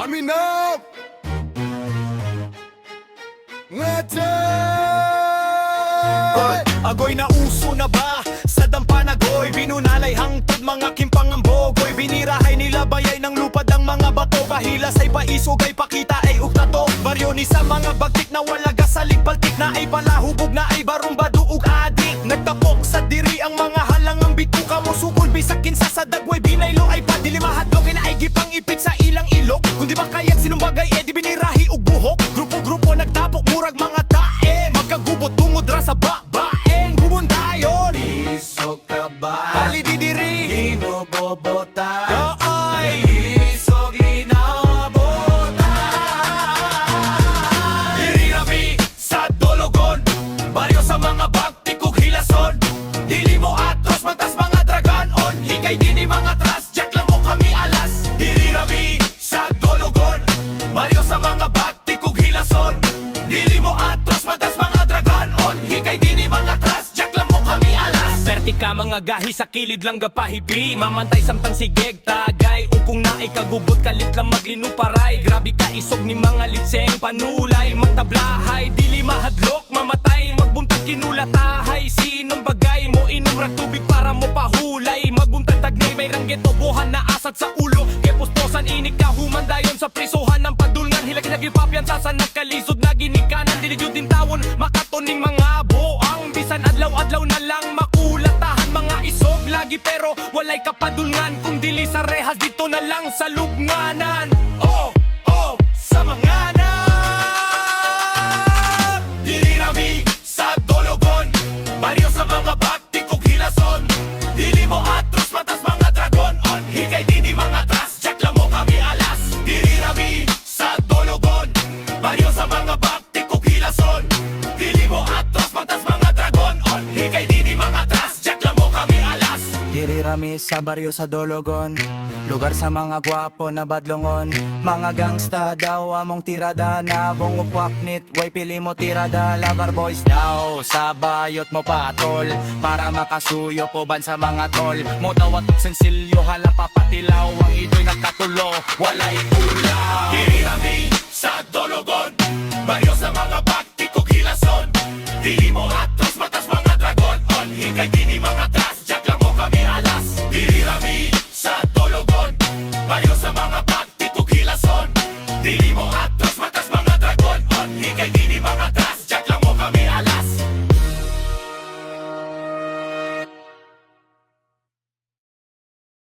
Paminaw! Agoy na uso na ba? Sa dampanagoy Binunalay hangtod mga kimpangambogoy Binirahay nila bayay ng lupad ang mga bato Kahilas ay paisog ay pakita ay uktato Baryo ni sa mga bagtik na wala gasalig Baltik na ay palahubog na ay barumba duog adik Nagtapok sa diri ang mga halangang bituka mo Sukol bisakin sa dagway binaylo ay padilimahat Lokin ay gipang ipit sa ilang ilok Kundi ba kayang sinumbagay di binirahi ug buhok Grupo-grupo nagtapok murag mga tae Magkagubot tungod ra sa babaeng Bubundayon Isog ka ba? Hali di diri Ginobobota Ay Isog inabota Diri rami sa dologon Baryo sa mga bagtik ug hilason Dili mo atros matas mga draganon Higay dini mga tras Jack lang mo kami alas Diri rami sa dologon Baryo sa mga bagtik ug hilason Dili mo atros matas mga draganon Higay dini mga tras Jack lang mo kami alas Perti ka mga gahi sa kilid lang gapahibi Mamantay samtang sigeg tagay O kung naikagubot kalit lang maglinuparay Grabe ka isog ni mga litseng panulay Magtablahay, dili mahadlok, mamatay Magbuntag kinulatahay, sinong bagay mo Inom ra tubig para mo pahulay Magbuntag tagnay, may ranggit o buhan na asat sa ulo Kepustosan inig ka humandayon sa prisuhan ng padulngan Hilag nagipapyansa sa nagkalisod na ginikanan Dili jud din tawon, makatuning mga boang Bisan adlaw-adlaw na lang makulatahan mga isog Lagi pero walay kapadulngan Kung dili sa rehas dito na lang sa lubnganan Oh, oh, sa mga Dili rami sa dologon Baryo sa mga bagtik ug hilason Dili mo atros matas mga dragon On higay dini mga tras Jack lang mo kami alas Dili rami sa dologon Baryo sa mga bagtik ug hilason Dili mo atros matas mga dragon On higay dini mga tras Jack lang mo kami alas Diri rami sa baryo sa Dologon Lugar sa mga gwapo na badlongon Mga gangsta daw among tirada na Bong upwaknit, way pili mo tirada Lover boys daw, sa bayot mo patol Para makasuyo po ban sa mga tol Mutawat og sensilyo, hala papatilaw Ang ido'y nagkatulo, walay ulaw Dili rami sa dologon Baryo sa mga